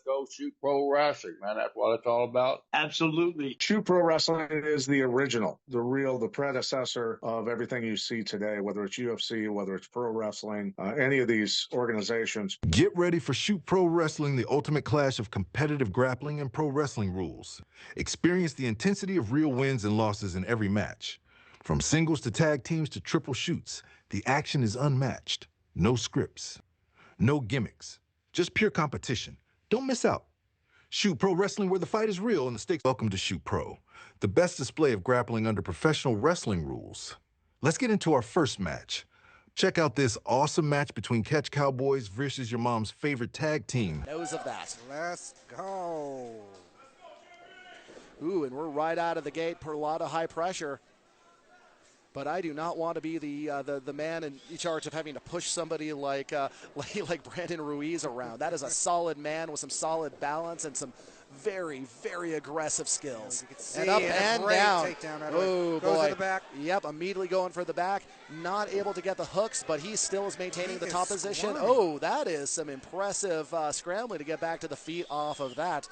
go shoot pro wrestling, man. That's what it's all about. Absolutely. Shoot Pro Wrestling is the original, the predecessor of everything you see today, whether it's UFC, whether it's pro wrestling, any of these organizations. Get ready for Shoot Pro Wrestling, the ultimate clash of competitive grappling and pro wrestling rules. Experience the intensity of real wins and losses in every match. From singles to tag teams to triple shoots, the action is unmatched. No scripts, no gimmicks, just pure competition. Don't miss out. Shoot Pro Wrestling, where the fight is real and the stakes. Welcome to Shoot Pro, the best display of grappling under professional wrestling rules. Let's get into our first match. Check out this awesome match between Catch Cowboys versus your mom's favorite tag team. Knows of that. Let's go. Ooh, and we're right out of the gate per a lot of high pressure. But I do not want to be the man in charge of having to push somebody like Brandon Ruiz around. That is a solid man with some solid balance and some very, very aggressive skills. And up and down. Right oh, goes boy. to the back. Yep, immediately going for the back. Not able to get the hooks, but he still is maintaining the top position. Oh, that is some impressive scrambling to get back to the feet off of that.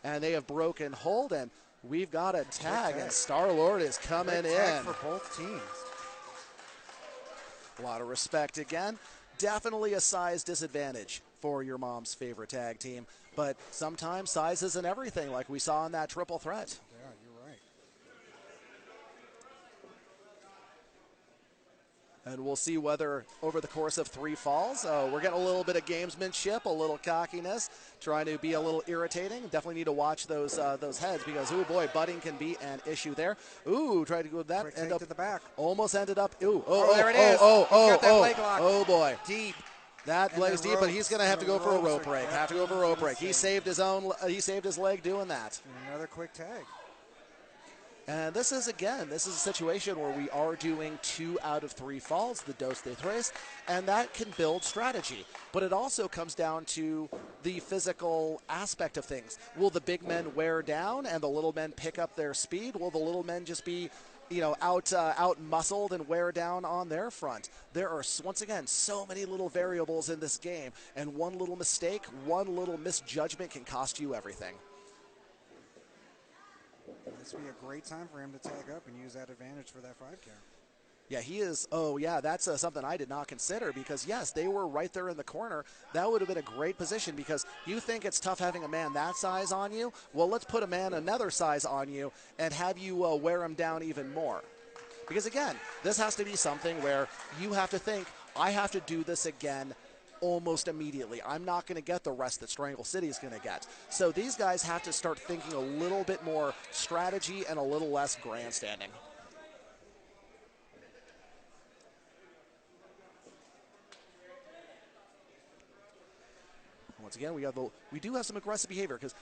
And they have broken hold, and we've got a tag, and Star-Lord is coming in. For both teams. A lot of respect again. Definitely a size disadvantage for your mom's favorite tag team, but sometimes size isn't everything, like we saw in that triple threat. Yeah, you're right. And we'll see whether over the course of 3 falls, we're getting a little bit of gamesmanship, a little cockiness, trying to be a little irritating. Definitely need to watch those heads because, oh boy, butting can be an issue there. Ooh, tried to go with that. Quick take to the back. Almost ended up. Ooh, there it is. Got that leg lock. Oh boy. Deep. That lays deep, but he's going to have to go for a rope break. Have to go for a rope break. He saved his leg doing that. Another quick tag. And this is a situation where we are doing 2 out of 3 falls, the dos de tres, and that can build strategy. But it also comes down to the physical aspect of things. Will the big men wear down and the little men pick up their speed? Will the little men just be out muscled and wear down on their front? There are, once again, so many little variables in this game, and one little mistake, one little misjudgment can cost you everything. This would be a great time for him to tag up and use that advantage for that 5 count. Yeah, he is. Oh, yeah, that's something I did not consider because, yes, they were right there in the corner. That would have been a great position because you think it's tough having a man that size on you. Well, let's put a man another size on you and have you wear him down even more. Because, again, this has to be something where you have to think, I have to do this again almost immediately. I'm not going to get the rest that Strangle City is going to get. So these guys have to start thinking a little bit more strategy and a little less grandstanding. Once again, we do have some aggressive behavior because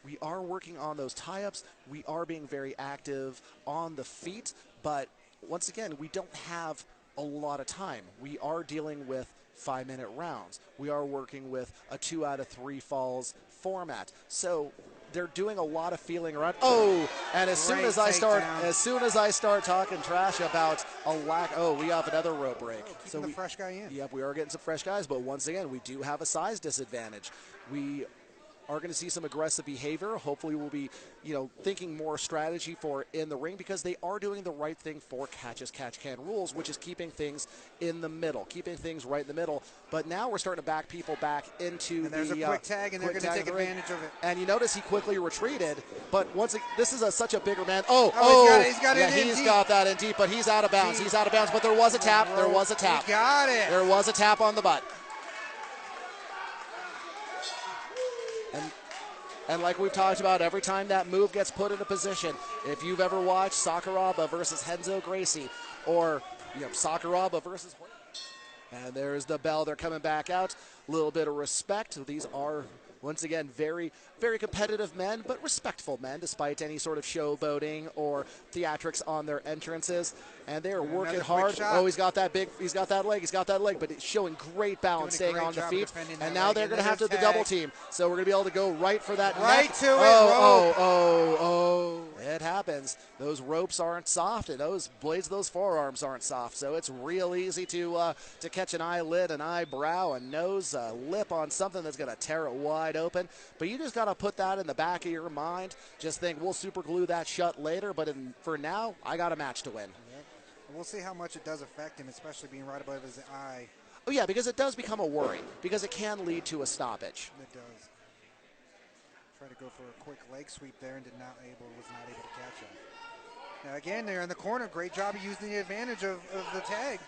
we are working on those tie-ups. We are being very active on the feet, but once again, we don't have a lot of time. We are dealing with 5-minute rounds. We are working with a 2 out of 3 falls format. So they're doing a lot of feeling around. Oh, and as soon as I start talking trash about a lack, we have another rope break. So the fresh guy in. Yep, we are getting some fresh guys, but once again, we do have a size disadvantage. We are going to see some aggressive behavior. Hopefully we'll be, thinking more strategy for in the ring because they are doing the right thing for catch-as-catch-can rules, which is keeping things in the middle, keeping things right in the middle. But now we're starting to back people back into and there's a quick tag, and they're going to take advantage of it. And you notice he quickly retreated, but this is such a bigger man. He's got that in deep, but he's out of bounds. He's out of bounds, but there was a tap. There was a tap. He got it. There was a tap on the butt. And like we've talked about, every time that move gets put in a position, if you've ever watched Sakuraba versus Renzo Gracie, or Sakuraba versus... And there's the bell. They're coming back out. A little bit of respect. These are, once again, very, very competitive men, but respectful men, despite any sort of showboating or theatrics on their entrances. And they are working hard. Oh, he's got that leg, but it's showing great balance, staying on the feet. And now they're going to have to the double team. So we're going to be able to go right for that neck. To it. It happens. Those ropes aren't soft, and those blades of those forearms aren't soft. So it's real easy to catch an eyelid, an eyebrow, a nose, a lip on something that's going to tear it wide open. But you just got to put that in the back of your mind. Just think we'll super glue that shut later. But for now, I got a match to win. Yep. We'll see how much it does affect him, especially being right above his eye. Oh, yeah, because it does become a worry. Because it can lead to a stoppage. It does. Tried to go for a quick leg sweep there and was not able to catch him. Now again, they're in the corner. Great job of using the advantage of the tag.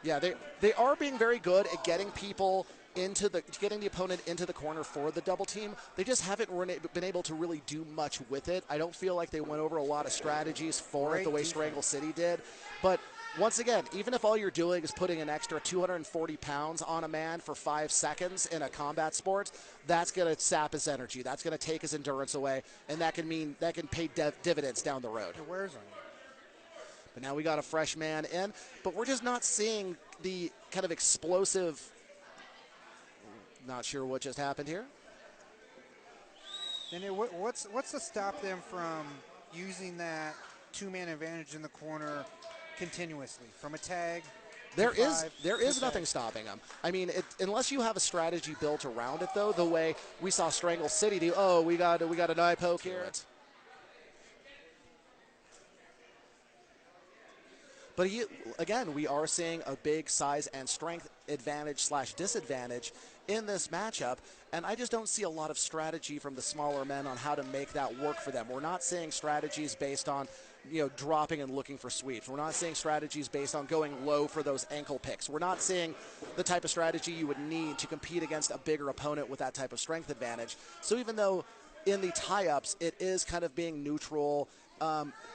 Yeah, they are being very good at getting people getting the opponent into the corner for the double team. They just haven't been able to really do much with it. I don't feel like they went over a lot of strategies for it the way Strangle City did. But once again, even if all you're doing is putting an extra 240 pounds on a man for 5 seconds in a combat sport, that's going to sap his energy. That's going to take his endurance away, and that can pay dividends down the road. It wears on you. But now we got a fresh man in, but we're just not seeing the kind of explosive. Not sure what just happened here. And what's to stop them from using that two-man advantage in the corner continuously from a tag? There is nothing stopping them. I mean, unless you have a strategy built around it, though, the way we saw Strangle City do. Oh, we got an eye poke here. But again, we are seeing a big size and strength advantage / disadvantage in this matchup, and I just don't see a lot of strategy from the smaller men on how to make that work for them. We're not seeing strategies based on dropping and looking for sweeps. We're not seeing strategies based on going low for those ankle picks. We're not seeing the type of strategy you would need to compete against a bigger opponent with that type of strength advantage. So even though in the tie-ups it is kind of being neutral,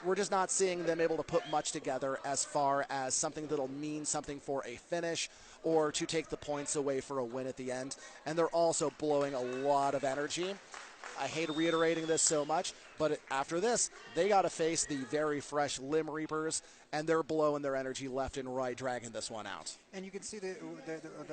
we're just not seeing them able to put much together as far as something that'll mean something for a finish or to take the points away for a win at the end. And they're also blowing a lot of energy. I hate reiterating this so much, but after this, they got to face the very fresh Limb Reapers, and they're blowing their energy left and right, dragging this one out. And you can see the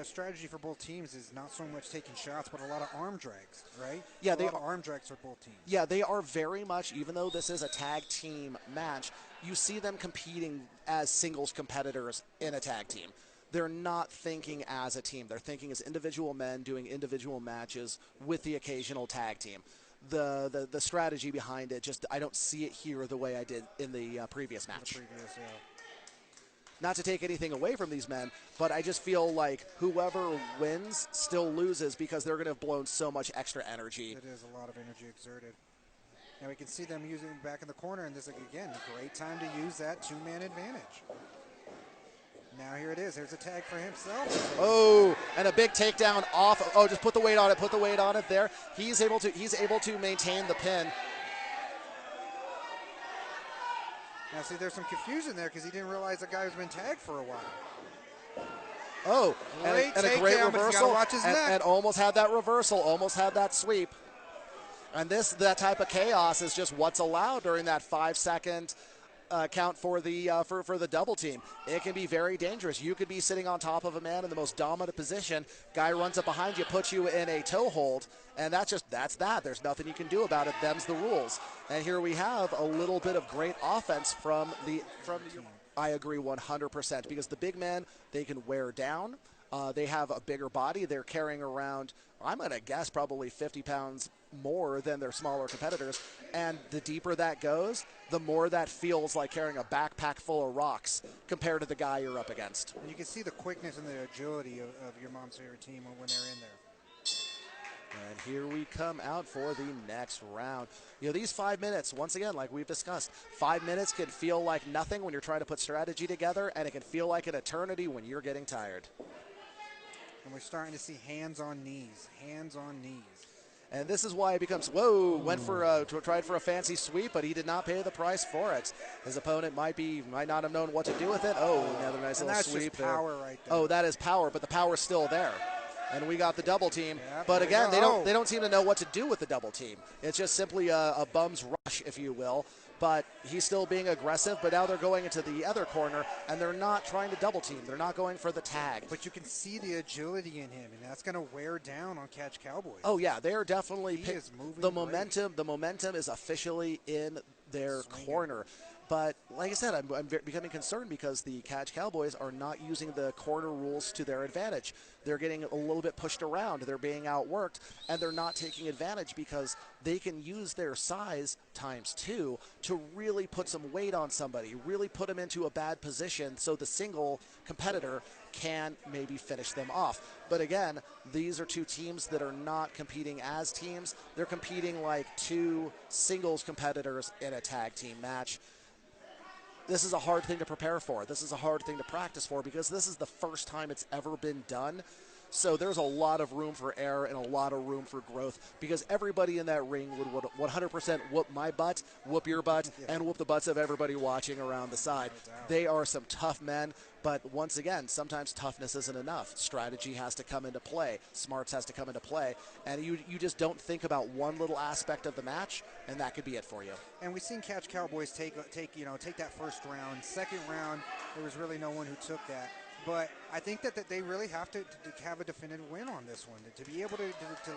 strategy for both teams is not so much taking shots, but a lot of arm drags, right? Yeah, a lot of arm drags for both teams. Yeah, they are very much, even though this is a tag team match, you see them competing as singles competitors in a tag team. They're not thinking as a team. They're thinking as individual men doing individual matches with the occasional tag team. The strategy behind it, just I don't see it here the way I did in the previous match. Not to take anything away from these men, but I just feel like whoever wins still loses because they're going to have blown so much extra energy. It is a lot of energy exerted. Now we can see them using it back in the corner, and this again, a great time to use that two-man advantage. Now here it is. Here's a tag for himself. Oh, and a big takedown off. Oh, just put the weight on it. Put the weight on it there. He's able to maintain the pin. Now see, there's some confusion there because he didn't realize the guy has been tagged for a while. Oh, and a great reversal. Watch his neck. And almost had that reversal. Almost had that sweep. And that type of chaos is just what's allowed during that 5-second count for the double team. It can be very dangerous. You could be sitting on top of a man in the most dominant position. Guy runs up behind you, puts you in a toe hold, and that's that. There's nothing you can do about it. Them's the rules. And here we have a little bit of great offense from the. I agree 100% because the big men, they can wear down. They have a bigger body. They're carrying around, I'm going to guess, probably 50 pounds more than their smaller competitors. And the deeper that goes, the more that feels like carrying a backpack full of rocks compared to the guy you're up against. You can see the quickness and the agility of your mom's favorite team when they're in there. And here we come out for the next round. These 5 minutes, once again, like we've discussed, 5 minutes can feel like nothing when you're trying to put strategy together, and it can feel like an eternity when you're getting tired. And we're starting to see hands on knees. And this is why it becomes, tried for a fancy sweep, but he did not pay the price for it. His opponent might not have known what to do with it. Oh, another nice little sweep there. Power right there. Oh, that is power, but the power's still there. And we got the double team. Yep, but again, they don't seem to know what to do with the double team. It's just simply a bum's rush, if you will. But he's still being aggressive, but now they're going into the other corner, and they're not trying to double team. They're not going for the tag. But you can see the agility in him, and that's going to wear down on Catch Cowboys. Oh, yeah, they are definitely he is moving the momentum is officially in their corner. But like I said, I'm becoming concerned because the Catch Cowboys are not using the corner rules to their advantage. They're getting a little bit pushed around. They're being outworked, and they're not taking advantage because they can use their size ×2 to really put some weight on somebody, really put them into a bad position so the single competitor can maybe finish them off. But again, these are two teams that are not competing as teams. They're competing like two singles competitors in a tag team match. This is a hard thing to prepare for. This is a hard thing to practice for because this is the first time it's ever been done. So there's a lot of room for error and a lot of room for growth because everybody in that ring would 100% whoop my butt, whoop your butt, and whoop the butts of everybody watching around the side. They are some tough men, but once again, sometimes toughness isn't enough. Strategy has to come into play. Smarts has to come into play. And you just don't think about one little aspect of the match, and that could be it for you. And we've seen Catch Cowboys take that first round. Second round, there was really no one who took that. But I think that they really have to have a definitive win on this one. To be able to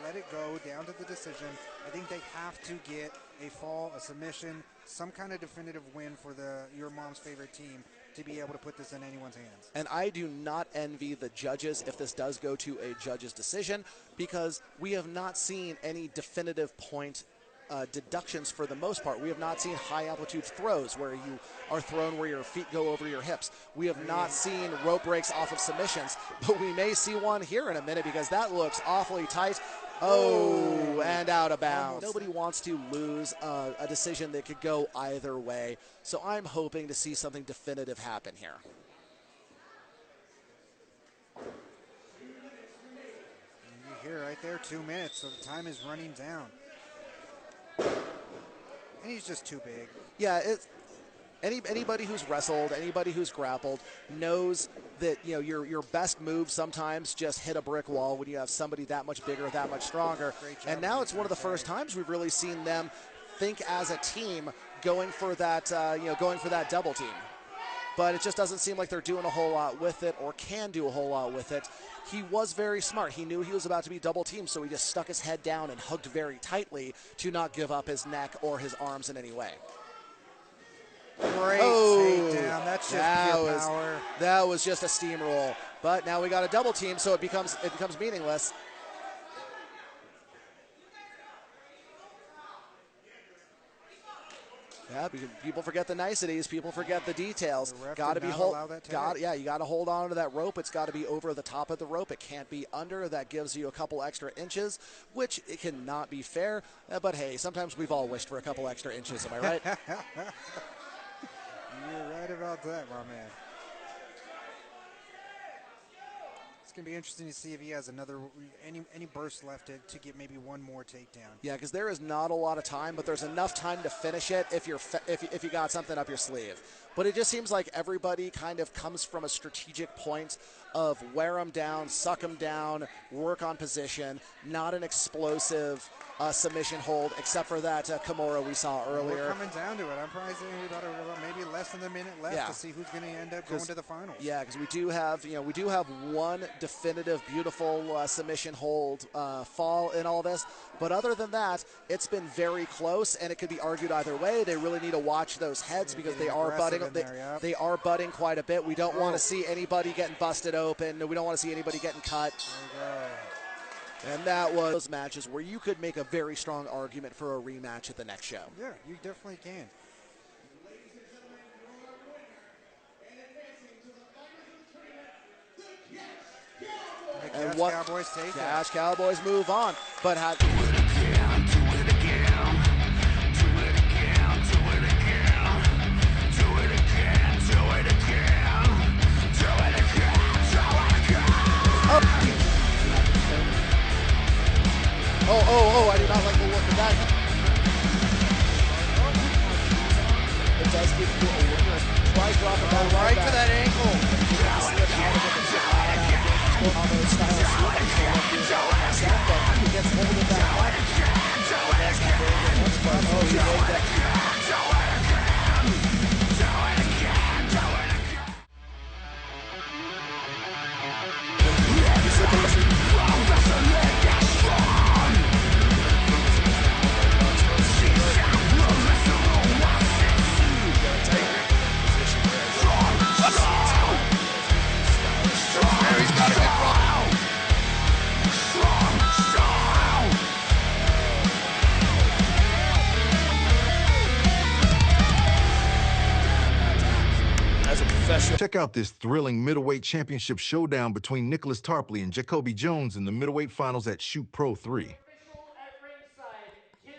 let it go down to the decision, I think they have to get a fall, a submission, some kind of definitive win for your mom's favorite team to be able to put this in anyone's hands. And I do not envy the judges if this does go to a judge's decision because we have not seen any definitive point deductions for the most part. We have not seen high amplitude throws where you are thrown where your feet go over your hips. We have not seen rope breaks off of submissions, but we may see one here in a minute because that looks awfully tight. Oh, and out of bounds. Nobody wants to lose a decision that could go either way, so I'm hoping to see something definitive happen here. You hear right there, 2 minutes, so the time is running down. And he's just too big. Yeah, anybody who's wrestled, anybody who's grappled knows that your best move sometimes just hit a brick wall when you have somebody that much bigger, that much stronger. And now it's one of the first times we've really seen them think as a team going for that double team. But it just doesn't seem like they're doing a whole lot with it or can do a whole lot with it. He was very smart. He knew he was about to be double teamed, so he just stuck his head down and hugged very tightly to not give up his neck or his arms in any way. Great takedown. That's just pure power. That was just a steamroll. But now we got a double team, so it becomes meaningless. Yeah, people forget the niceties. People forget the details. Got to be you got to hold on to that rope. It's got to be over the top of the rope. It can't be under. That gives you a couple extra inches, which it cannot be fair. But hey, sometimes we've all wished for a couple extra inches. Am I right? You're right about that, my man. It's going to be interesting to see if he has any burst left to get maybe one more takedown. Yeah, because there is not a lot of time, but there's enough time to finish it if you got something up your sleeve. But it just seems like everybody kind of comes from a strategic point of wear them down, suck them down, work on position, not an explosive submission hold, except for that Kimura we saw earlier. We're coming down to it. I'm probably saying about maybe less than a minute left to see who's going to end up going to the finals. Yeah, because we do have one definitive, beautiful submission hold fall in all this. But other than that, it's been very close, and it could be argued either way. They really need to watch those heads because they are butting. They are butting quite a bit. We don't want to see anybody getting busted open. We don't want to see anybody getting cut. There we go. And that was those matches where you could make a very strong argument for a rematch at the next show. Yeah, you definitely can. And Cowboys take Catch Cowboys move on, but Oh, I do not like the look of that. It does give you a winner. Tries dropping that right to that ankle. He gets hold of that. National. Check out this thrilling Middleweight Championship showdown between Nicholas Tarpley and Jacobe Jones in the Middleweight Finals at Shoot Pro 3. Official at ringside, Gil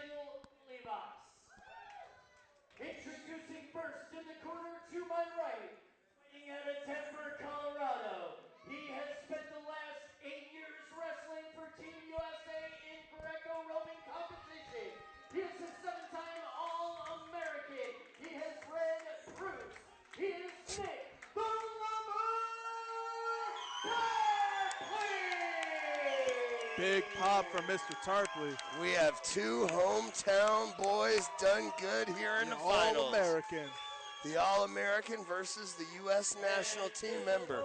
Levis. Introducing first in the corner to my right, fighting out of Denver, Colorado. He has spent the last 8 years wrestling for Team USA in Greco-Roman competition. He is a 7-time All-American. He has red Bruce. He is Nick the Lover Tarpley! Big pop from Mr. Tarpley. We have two hometown boys done good here in the finals. All-American. The All-American versus the U.S. national team member.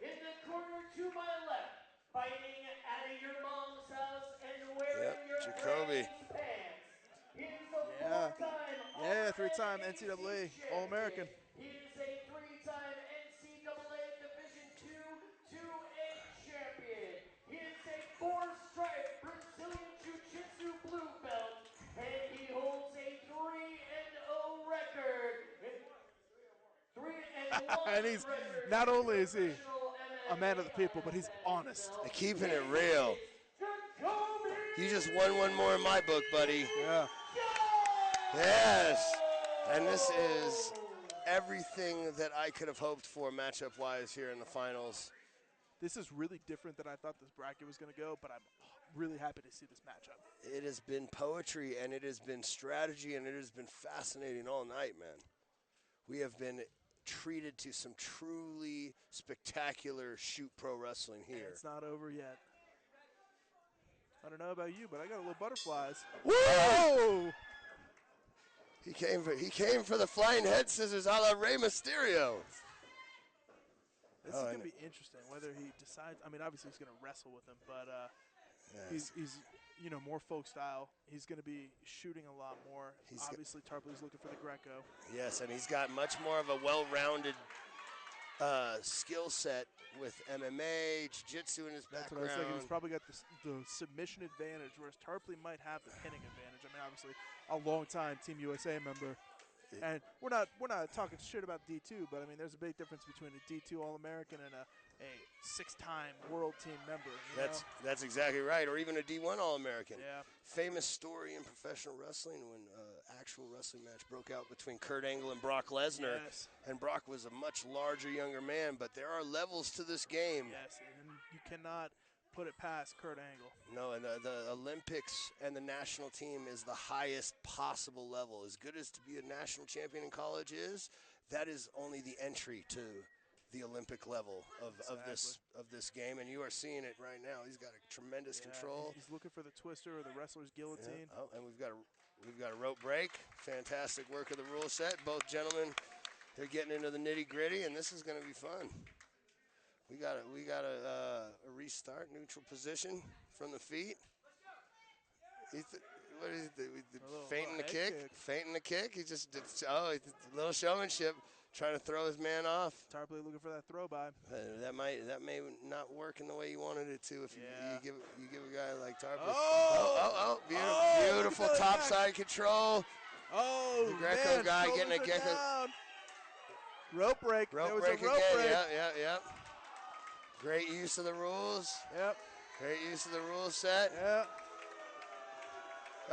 In the corner to my left, fighting out of your mom's house and wearing your Jacobe. pants. He is a four-time three-time NCAA All-American. He is a three-time NCAA Division II 2A champion. He is a four-stripe Brazilian Jiu-Jitsu blue belt, and he holds a 3-0 record. 3-1 And he's record. not only is he a man of the people, but he's honest. They're keeping it real. You just won one more in my book, buddy. Yeah. Yes. And this is everything that I could have hoped for matchup-wise here in the finals. This is really different than I thought this bracket was going to go, but I'm really happy to see this matchup. It has been poetry, and it has been strategy, and it has been fascinating all night, man. We have been treated to some truly spectacular shoot pro wrestling here. And it's not over yet. I don't know about you, but I got a little butterflies. Whoa! He came for the flying head scissors a la Rey Mysterio. This is going to be interesting, whether he decides. I mean, obviously he's going to wrestle with him, but he's more folk style. He's going to be shooting a lot more. Obviously, Tarpley's looking for the Greco. Yes, and he's got much more of a well-rounded skill set with MMA, jiu-jitsu in his background. That's what I was thinking. He's probably got the submission advantage, whereas Tarpley might have the pinning advantage. I mean, obviously, a long-time Team USA member. And we're not talking shit about D2, but I mean, there's a big difference between a D2 All-American and a 6-time World Team member. That's exactly right, or even a D1 All-American. Yeah. Famous story in professional wrestling when actual wrestling match broke out between Kurt Angle and Brock Lesnar. Yes. And Brock was a much larger, younger man, but there are levels to this game. Yes, and you cannot put it past Kurt Angle. No, and the Olympics and the national team is the highest possible level. As good as to be a national champion in college is, that is only the entry to the Olympic level of this game, and you are seeing it right now. He's got a tremendous control. He's looking for the twister or the wrestler's guillotine. Yeah. Oh, and we've got a rope break. Fantastic work of the rule set. Both gentlemen, they're getting into the nitty gritty, and this is going to be fun. We got a restart, neutral position from the feet. What is it? Feinting the kick. Feinting the kick. He just did. A little showmanship, trying to throw his man off. Tarpley looking for that throw by. That may not work in the way you wanted it to if you give a guy like Tarpley. Beautiful topside control. Oh, the Greco guy getting a Greco. Down. Rope break. Rope break again. Yep. Great use of the rules. Yep. Great use of the rule set. Yep.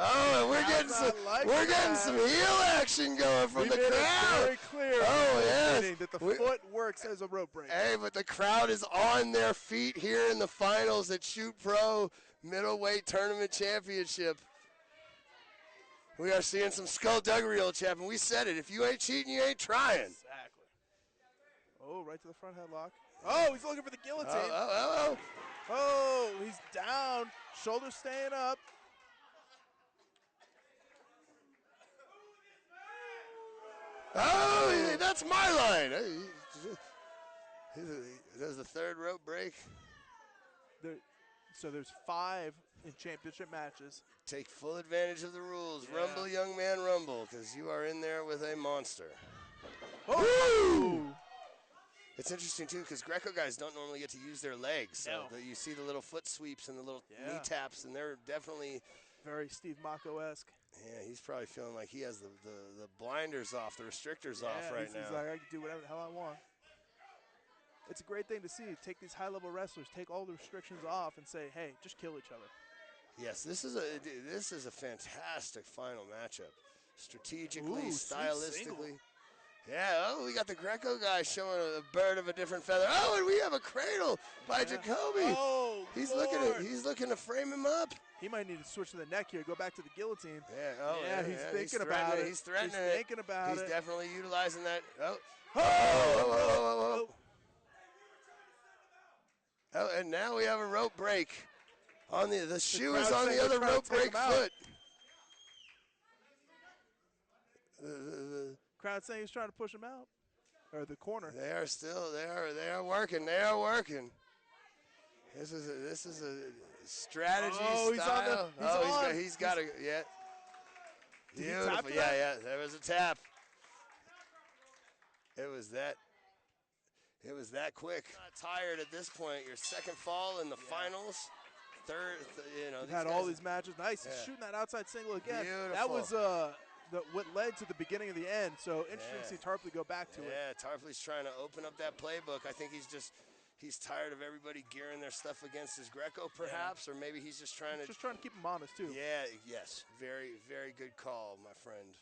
Oh, and we're getting some heel action going from the crowd. Very clear. Oh, yes. That the foot works as a rope break. Hey, but the crowd is on their feet here in the finals at Shoot Pro Middleweight Tournament Championship. We are seeing some skullduggery, old chap, and we said it. If you ain't cheating, you ain't trying. Exactly. Oh, right to the front headlock. Oh, he's looking for the guillotine. Oh, he's down. Shoulders staying up. Oh, that's my line. There's the third rope break. So there's 5 in championship matches. Take full advantage of the rules. Yeah. Rumble, young man, rumble, because you are in there with a monster. Oh! It's interesting, too, because Greco guys don't normally get to use their legs. So No. you see the little foot sweeps and the little knee taps, and they're definitely very Steve Mako-esque. Yeah, he's probably feeling like he has the blinders off, the restrictors off right now. He's like, I can do whatever the hell I want. it's a great thing to see. Take these high-level wrestlers, take all the restrictions off, and say, hey, just kill each other. Yes, this is a fantastic final matchup. Strategically, Ooh, sweet stylistically. single. Yeah, oh, we got the Greco guy showing a bird of a different feather. Oh, and we have a cradle by Jacobe. Oh, he's Lord. looking to frame him up. He might need to switch to the neck here, go back to the guillotine. Yeah, he's thinking about it. He's threatening it. Thinking about it. He's definitely utilizing that. Oh, and now we have a rope break. On the shoe is on the other rope break foot. Crowd saying he's trying to push him out, or the corner. They are working. They are working. This is a strategy style. He's got a yeah. Beautiful. Yeah. There was a tap. It was that quick. Not tired at this point. Your second fall in the finals. Third, You've had all these matches. Nice. He's shooting that outside single again. Beautiful. That was what led to the beginning of the end. So interesting to see Tarpley go back to it. Yeah, Tarpley's trying to open up that playbook. I think he's tired of everybody gearing their stuff against his Greco, perhaps, or maybe he's just trying to keep him honest too. Yeah. Yes. Very, very good call, my friend.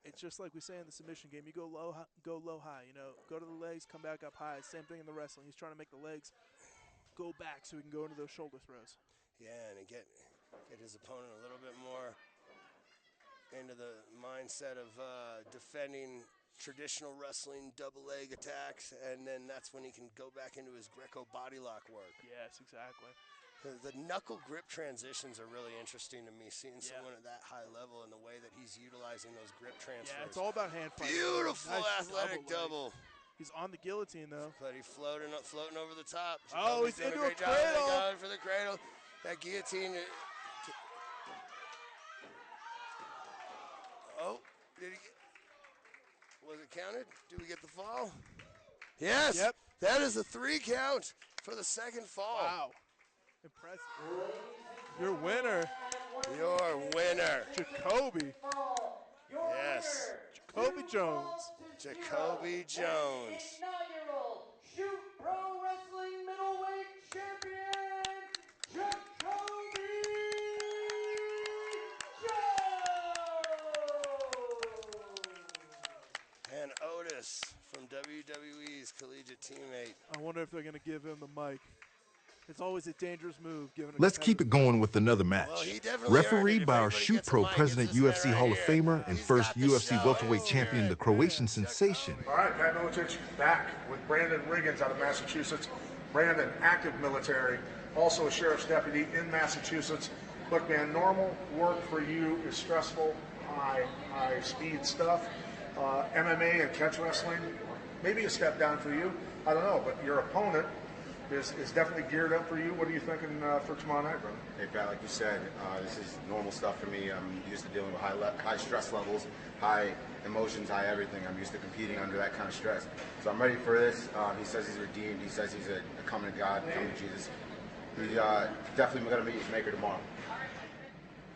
It's just like we say in the submission game. You go low, high. Go to the legs, come back up high. Same thing in the wrestling. He's trying to make the legs go back so he can go into those shoulder throws. Yeah, and get his opponent a little bit more into the mindset of defending traditional wrestling double leg attacks, and then that's when he can go back into his Greco body lock work. Yes, exactly. The knuckle grip transitions are really interesting to me, seeing someone at that high level and the way that he's utilizing those grip transfers. Yeah, it's all about hand fighting. Beautiful nice athletic double. He's on the guillotine, though. But he's floating over the top. Oh, he's into a cradle. Going for the cradle. That guillotine. Oh, was it counted? Did we get the fall? Yes. Yep. That is a 3 count for the second fall. Wow. Impressive. Your winner. Jacobe. Yes. Jacobe Jones. Jacobe Jones. Inaugural Shoot Pro Wrestling Middleweight Champion, Jacobe Jones. And Otis from WWE's collegiate teammate. I wonder if they're going to give him the mic. It's always a dangerous move. Let's keep it going with another match. Refereed by our Shoot Pro President, UFC Hall of Famer, and first UFC welterweight champion, the Croatian sensation. All right, Pat Miletich back with Brandon Riggins out of Massachusetts. Brandon, active military, also a sheriff's deputy in Massachusetts. Look, man, normal work for you is stressful, high speed stuff. MMA and catch wrestling, maybe a step down for you. I don't know, but your opponent is definitely geared up for you. What are you thinking for tomorrow night, brother? Hey, Pat, like you said, this is normal stuff for me. I'm used to dealing with high stress levels, high emotions, high everything. I'm used to competing under that kind of stress. So I'm ready for this. He says he's redeemed. He says he's a coming to God, coming to Jesus. He's definitely going to meet his maker tomorrow.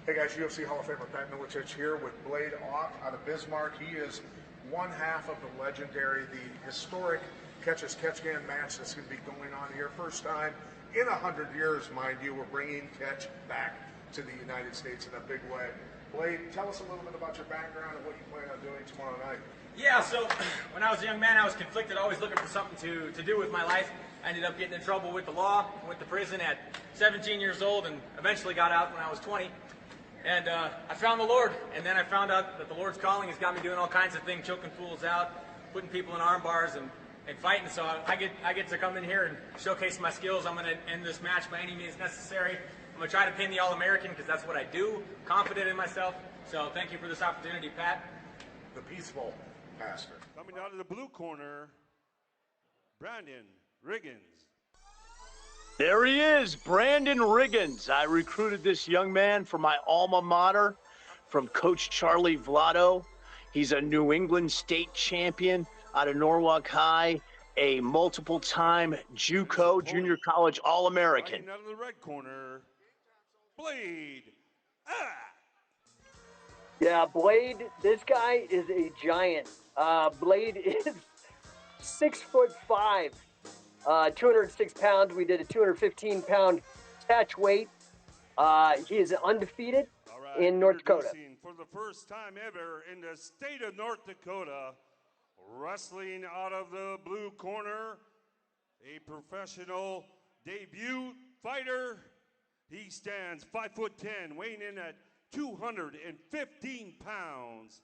Hey guys, UFC Hall of Famer Pat Miletich here with Blade Off out of Bismarck. He is one half of the legendary, the historic catch-as-catch-can match that's going to be going on here. First time in 100 years, mind you, we're bringing catch back to the United States in a big way. Blade, tell us a little bit about your background and what you plan on doing tomorrow night. Yeah, so when I was a young man, I was conflicted, always looking for something to do with my life. I ended up getting in trouble with the law, went to prison at 17 years old, and eventually got out when I was 20. And I found the Lord, and then I found out that the Lord's calling has got me doing all kinds of things, choking fools out, putting people in arm bars, and fighting. So I get to come in here and showcase my skills. I'm going to end this match by any means necessary. I'm going to try to pin the All-American because that's what I do, confident in myself. So thank you for this opportunity, Pat. The peaceful pastor. Coming out of the blue corner, Brandon Riggins. There he is, Brandon Riggins. I recruited this young man for my alma mater from Coach Charlie Vlado. He's a New England state champion out of Norwalk High, a multiple-time JUCO, junior college All-American. Out of the red corner, Blade. Yeah, Blade, this guy is a giant. Blade is 6'5", 206 pounds. We did a 215-pound catch weight. He is undefeated in North Dakota. For the first time ever in the state of North Dakota, wrestling out of the blue corner, a professional debut fighter. He stands 5'10", weighing in at 215 pounds.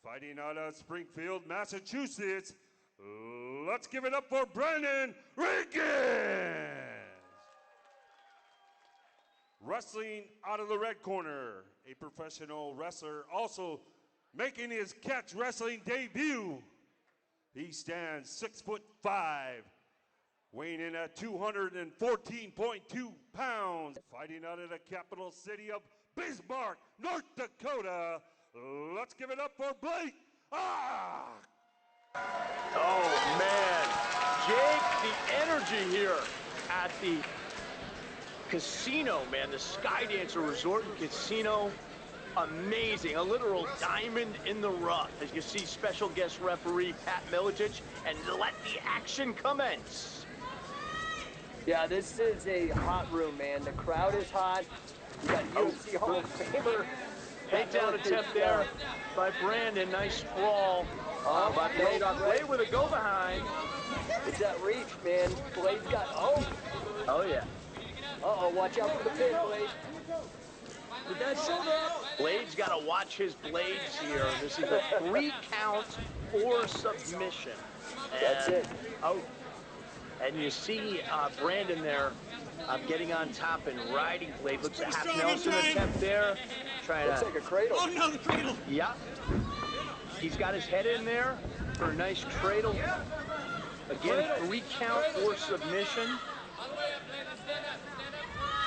Fighting out of Springfield, Massachusetts, let's give it up for Brandon Riggins. Wrestling out of the red corner, a professional wrestler also making his catch wrestling debut. He stands 6'5", weighing in at 214.2 pounds. Fighting out of the capital city of Bismarck, North Dakota, let's give it up for Blake. Oh, man. Jake, the energy here at the casino, man. The Skydancer Resort and Casino. Amazing. A literal diamond in the rough. As you see, special guest referee Pat Milicic, and let the action commence. Yeah, this is a hot room, man. The crowd is hot. You got UFC Hall of Famer. Takedown attempt there by Brandon. Nice sprawl by Blade on Blade with a go behind. It's that reach, man. Blade's got, Oh, yeah. Uh-oh, watch out for the pin, Blade. With that shoulder. Blade's got to watch his blades here. This is a 3 count or submission. That's it. Oh, and you see Brandon there getting on top and riding Blade. Looks a half Nelson attempt there. Looks like a cradle. Oh, no, the cradle. Yeah. He's got his head in there for a nice cradle. Again, 3 count or submission.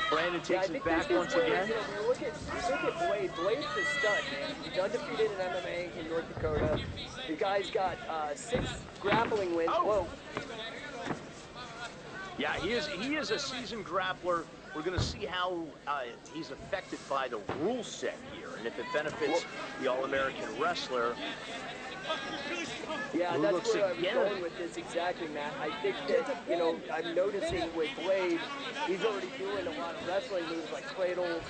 Brandon takes it back once again. You look at Blade. Blade's the stud, man. He's undefeated in MMA in North Dakota. The guy's got 6 grappling wins. Whoa. Yeah, he is a seasoned grappler. We're going to see how he's affected by the rule set here, and if it benefits the All-American wrestler. Yeah, that's where I'm going with this exactly, Matt. I think that, I'm noticing with Blade, he's already doing a lot of wrestling moves like cradles,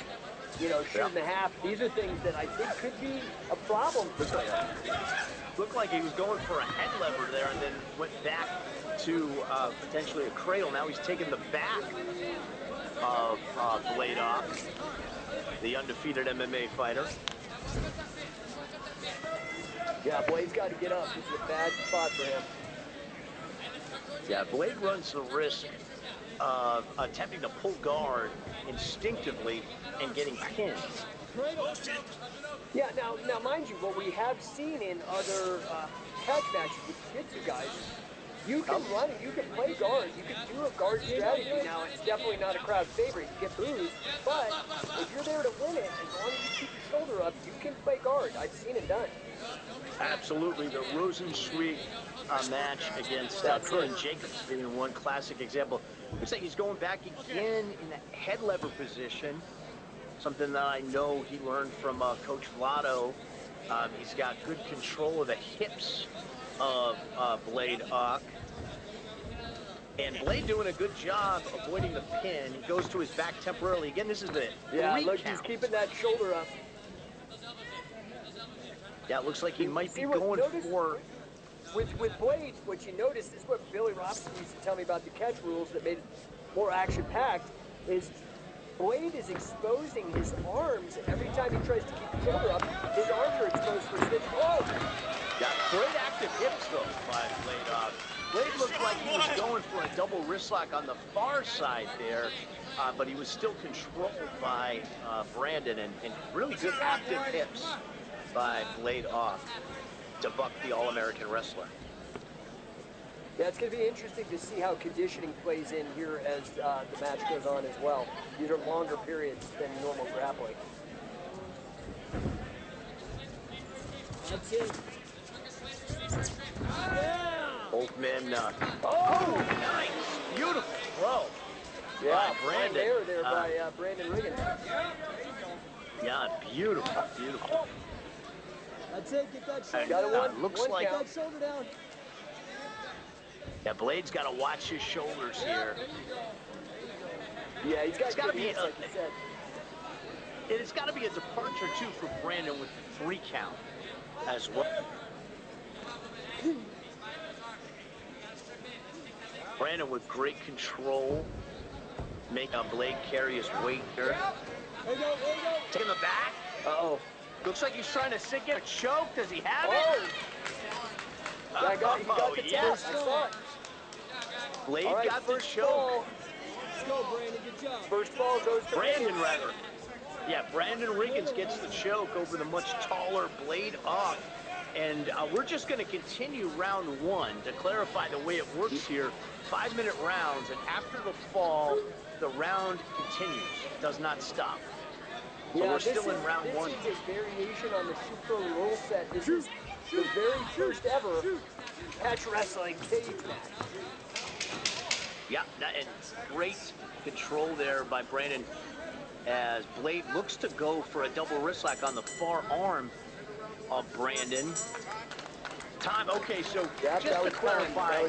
shoot in the half. These are things that I think could be a problem for someone. Looked like he was going for a head lever there and then went back to potentially a cradle. Now he's taking the back of Blade off, the undefeated MMA fighter. Yeah, Blade's got to get up. This is a bad spot for him. Yeah, Blade runs the risk of attempting to pull guard instinctively and getting pinned. Yeah, now mind you, what we have seen in other catch matches with jiu-jitsu guys, you can run it, you can play guard, you can do a guard strategy. Now, it's definitely not a crowd favorite, you get booed, but if you're there to win it, as long as you keep your shoulder up, you can play guard. I've seen it done. Absolutely. The Rosensweet match against Tourney and Jacobe being one classic example. Looks like he's going back again in the head lever position, something that I know he learned from Coach Vlado. He's got good control of the hips of Blade Ock. And Blade doing a good job avoiding the pin. He goes to his back temporarily. Again, this is the look, he's keeping that shoulder up. Yeah, it looks like he might be going for... With Blade, what you notice is what Billy Robson used to tell me about the catch rules that made it more action-packed, is Blade is exposing his arms every time he tries to keep the shoulder up. His arms are exposed for a snitch. Oh! Got great active hips, though, by Blade Ock. Blade looked like he was going for a double wrist lock on the far side there, but he was still controlled by Brandon, and really good active hips by Blade Ock to buck the All-American wrestler. Yeah, it's going to be interesting to see how conditioning plays in here as the match goes on as well. These are longer periods than normal grappling. That's it. Both men. Oh, nice, beautiful throw. Yeah, by Brandon. There by Brandon Riggins. Yeah, beautiful, beautiful. That's it. Get that shoulder down. Looks like that shoulder down. Yeah, Blade's got to watch his shoulders here. Yeah, he's got to be, like you said. It's got to be a departure, too, for Brandon with the 3 count as well. Brandon with great control. Make Blade carry his weight here. Taking the back. Uh-oh. Looks like he's trying to sink in a choke. Does he have it? it? Yeah, he got the yes. I saw it. Blade right, got the choke. Ball. Let's go, Brandon. Good job. First ball goes to Brandon, rather. Yeah, Brandon Riggins gets the choke over the much taller Blade Ock. And we're just going to continue round 1 to clarify the way it works here. 5-minute rounds, and after the fall, the round continues. It does not stop. So yeah, we're still in round 1. This is a variation on the Super rule set. This is the very first ever catch wrestling cage match. Yeah, and great control there by Brandon as Blade looks to go for a double wrist lock on the far arm of Brandon. Time, okay, so just to clarify.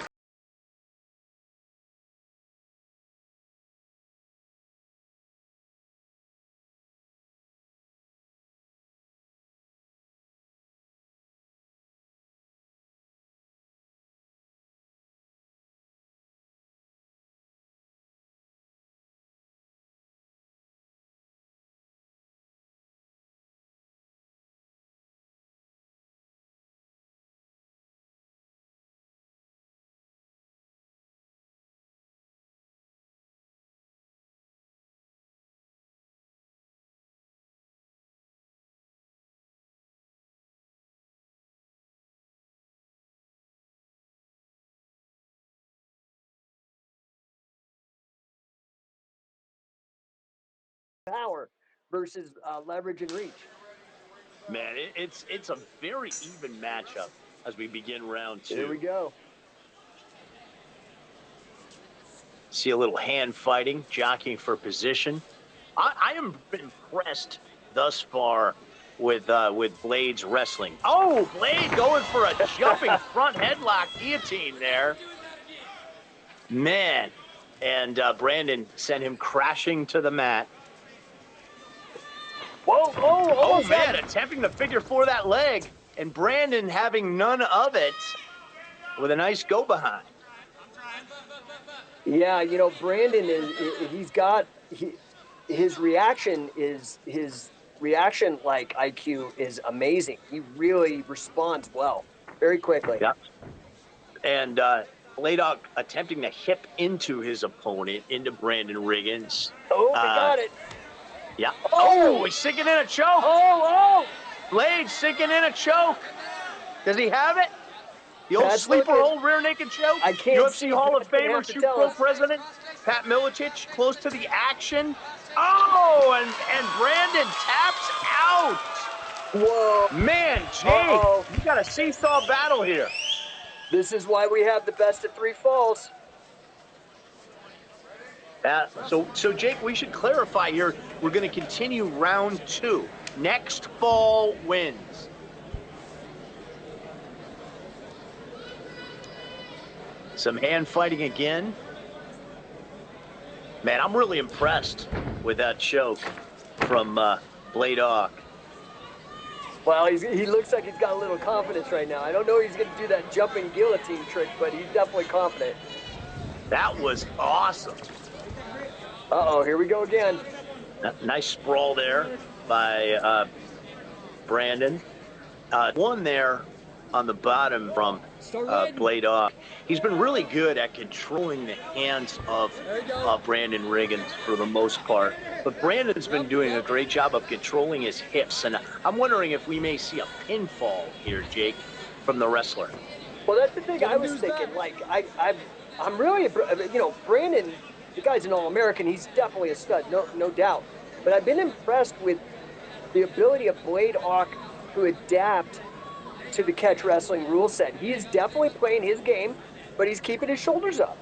Power versus leverage and reach. Man, it's a very even matchup as we begin round 2. Here we go. See a little hand fighting, jockeying for position. I am impressed thus far with Blade's wrestling. Oh, Blade going for a jumping front headlock guillotine there. Man, and Brandon sent him crashing to the mat. Whoa, oh man, attempting to figure 4 that leg, and Brandon having none of it with a nice go behind. Yeah, you know, Brandon his reaction like IQ is amazing. He really responds well, very quickly. Yeah. And Blade attempting to hip into his opponent, into Brandon Riggins. Oh, they got it. Yeah. Oh, he's sinking in a choke. Oh. Blade sinking in a choke. Does he have it? The old sleeper hold rear naked choke. I can't UFC Hall of Famer, Super Pro President, Pat Miletich, close to the action. Oh, and Brandon taps out. Whoa. Man, Jake, you got a seesaw battle here. This is why we have the best of 3 falls. So Jake, we should clarify here. We're going to continue round 2. Next fall wins. Some hand fighting again. Man, I'm really impressed with that choke from Blade Ock. Well, he looks like he's got a little confidence right now. I don't know if he's going to do that jumping guillotine trick, but he's definitely confident. That was awesome. Uh-oh, here we go again. Nice sprawl there by Brandon. One there on the bottom from Blade Ock. He's been really good at controlling the hands of Brandon Riggins for the most part. But Brandon's been doing a great job of controlling his hips. And I'm wondering if we may see a pinfall here, Jake, from the wrestler. Well, that's the thing I was thinking. Like, I'm really, you know, Brandon, the guy's an All-American. He's definitely a stud, no doubt. But I've been impressed with the ability of Blade Ock to adapt to the catch wrestling rule set. He is definitely playing his game, but he's keeping his shoulders up.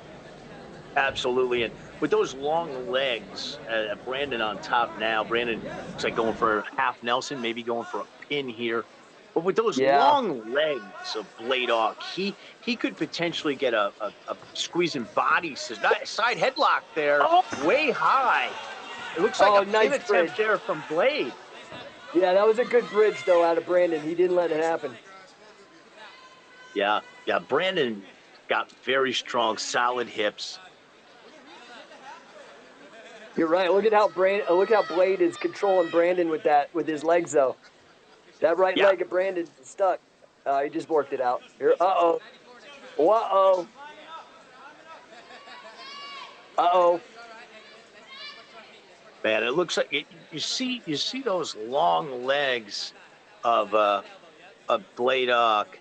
Absolutely, and with those long legs, Brandon on top now. Brandon looks like going for half Nelson, maybe going for a pin here But with those long legs of Blade Hawk, he could potentially get a squeezing body side headlock there, way high. It looks like a nice pin bridge attempt there from Blade. Yeah, that was a good bridge, though, out of Brandon. He didn't let it happen. Yeah, Brandon got very strong, solid hips. You're right. Look how Blade is controlling Brandon with his legs, though. That right leg of Brandon is stuck. He just worked it out. Here, uh-oh. Uh-oh. Uh-oh. Man, it looks like you see those long legs of Blade Hawk,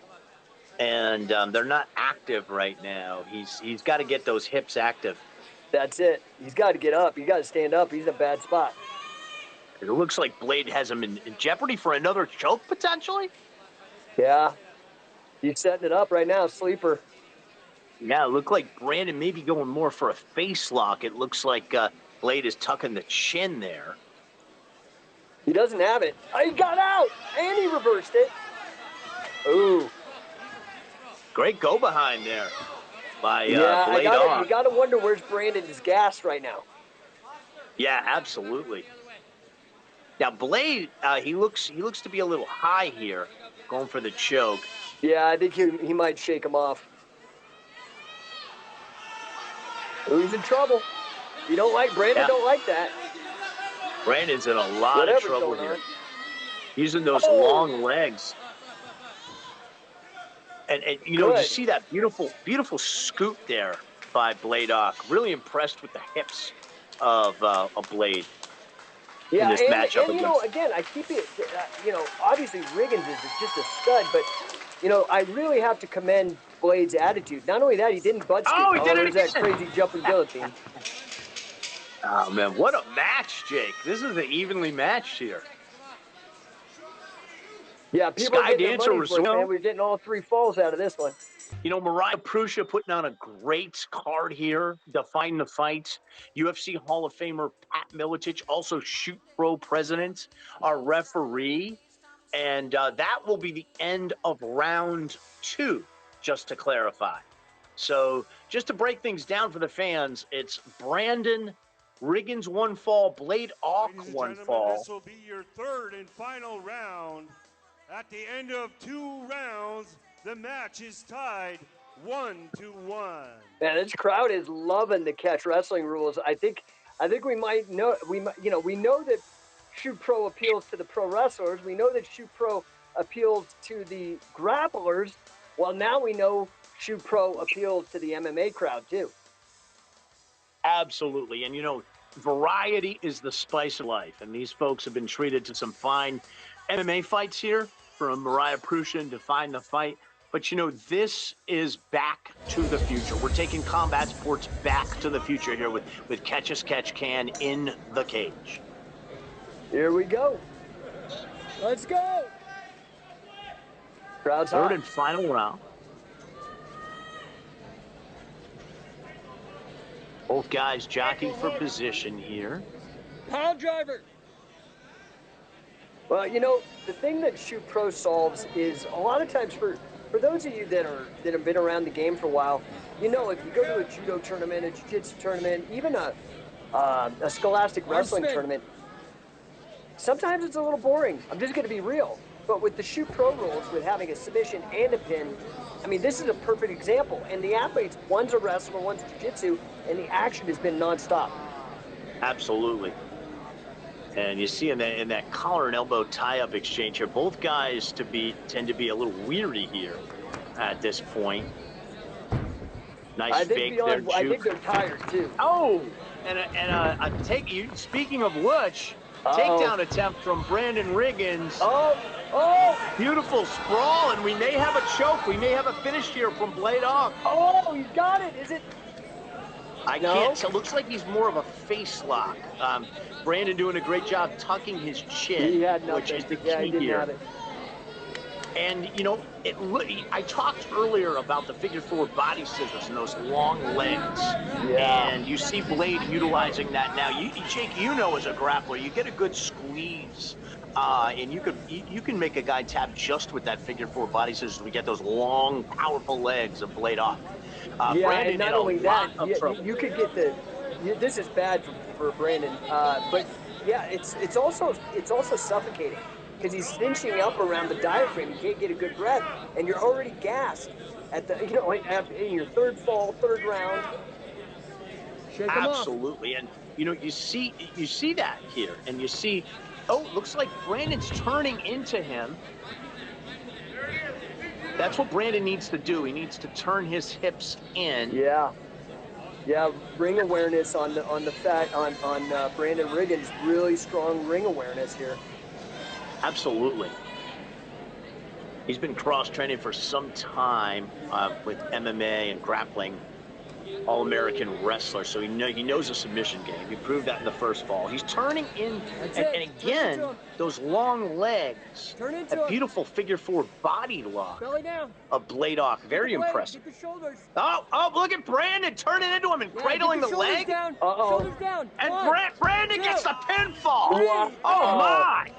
and they're not active right now. He's got to get those hips active. That's it. He's got to get up. He's got to stand up. He's in a bad spot. It looks like Blade has him in jeopardy for another choke, potentially. Yeah. He's setting it up right now, sleeper. Yeah, it looked like Brandon may be going more for a face lock. It looks like Blade is tucking the chin there. He doesn't have it. Oh, he got out, and he reversed it. Ooh. Great go behind there by yeah, Blade Hawk. You got to wonder where's Brandon is gassed right now. Yeah, absolutely. Now Blade, he looks to be a little high here, going for the choke. Yeah, I think he might shake him off. Ooh, he's in trouble. You don't like Brandon? Don't like that. Brandon's in a lot of trouble here. Using those long legs. And you know, you see that beautiful scoop there by Blade Hawk. Really impressed with the hips of Blade. Yeah, in this matchup and you know, again, I keep it, you know, obviously Riggins is just a stud, but, you know, I really have to commend Blade's attitude. Not only that, he didn't butt stick. He did it again. That crazy jumping guillotine. Oh, man, what a match, Jake. This is an evenly matched here. Yeah, people are getting their money's worth, man. We're getting all three falls out of this one. You know, Mariah Prussia putting on a great card here, defying the fights. UFC Hall of Famer Pat Miletich, also Shoot Pro president, our referee. And that will be the end of round 2, just to clarify. So just to break things down for the fans, it's Brandon Riggins 1 fall, Blade Hawk 1 fall. This will be your third and final round. At the end of 2 rounds, the match is tied 1-1. Man, this crowd is loving the catch wrestling rules. I think we know that Shoot Pro appeals to the pro wrestlers. We know that Shoot Pro appeals to the grapplers. Well, now we know Shoot Pro appeals to the MMA crowd too. Absolutely, and you know, variety is the spice of life, and these folks have been treated to some fine MMA fights here from Mariah Prussia and Define the Fight. But, you know, this is back to the future. We're taking combat sports back to the future here with Catch As Catch Can in the cage. Here we go. Let's go. Crowd's Third hot. and final round. Both guys jockeying for position here. Pound driver. Well, you know, the thing that Shoot Pro solves is a lot of times for those of you that have been around the game for a while, you know, if you go to a judo tournament, a jiu-jitsu tournament, even a scholastic wrestling tournament, sometimes it's a little boring. I'm just going to be real. But with the Shoot Pro rules, with having a submission and a pin, I mean, this is a perfect example. And the athletes, one's a wrestler, one's jiu-jitsu, and the action has been nonstop. Absolutely. And you see in that collar and elbow tie-up exchange here, both guys tend to be a little weary here at this point. Nice fake there, Juke. I think they're tired too. Oh, and a speaking of which, takedown attempt from Brandon Riggins. Oh! Beautiful sprawl, and we may have a choke. We may have a finish here from Blade Hawk. Oh, he's got it. Is it? I can't tell. Looks like he's more of a face lock. Brandon doing a great job tucking his chin, he had nothing. Which is the yeah, key he didn't here. Have it. And, you know, I talked earlier about the figure 4 body scissors and those long legs. Yeah. And you see Blade utilizing that now. Jake, you know as a grappler, you get a good squeeze and you can make a guy tap just with that figure four body scissors. We get those long, powerful legs of blade off. Yeah, Brandon and not in a only lot that, of trouble. you could get this is bad for Brandon, but yeah, it's also suffocating because he's cinching up around the diaphragm. You can't get a good breath, and you're already gassed at the in your third round. Shake him off. Absolutely, and you see that here, and you see, oh, looks like Brandon's turning into him. That's what Brandon needs to do. He needs to turn his hips in. Yeah, ring awareness on Brandon Riggins. Really strong ring awareness here. Absolutely. He's been cross-training for some time with MMA and grappling. All-American wrestler, so he knows a submission game. He proved that in the first fall. He's turning in, and again, those long legs, that beautiful figure four body lock Belly down. of Bladock. Very impressive. Keep the shoulders. Oh, look at Brandon turning into him and cradling the leg. Down. Shoulders down. And Brandon gets the pinfall. Wow. Oh, my.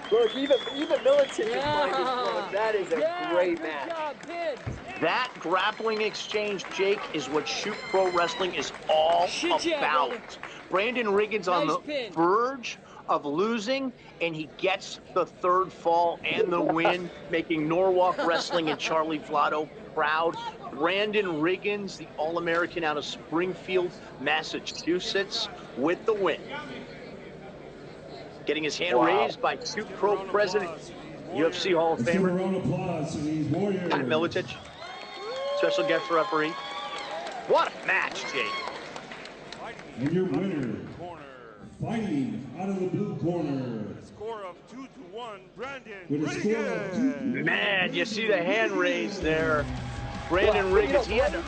Look, even Milicic is minded from. That is a great match. Job, Pin. That grappling exchange, Jake, is what Shoot Pro Wrestling is all about. Brandon Riggins on the verge of losing, and he gets the third fall and the win, making Norwalk Wrestling and Charlie Vlado proud. Brandon Riggins, the All-American out of Springfield, Massachusetts, with the win. Getting his hand raised by Shoot Pro President, UFC Hall of Famer, Pat Milicic. Special guest referee. What a match, Jake. And your winner, fighting out of the blue corner. Score of 2-1, Brandon Riggins. Man, you see the hand raise there. Brandon Riggins, he had to earn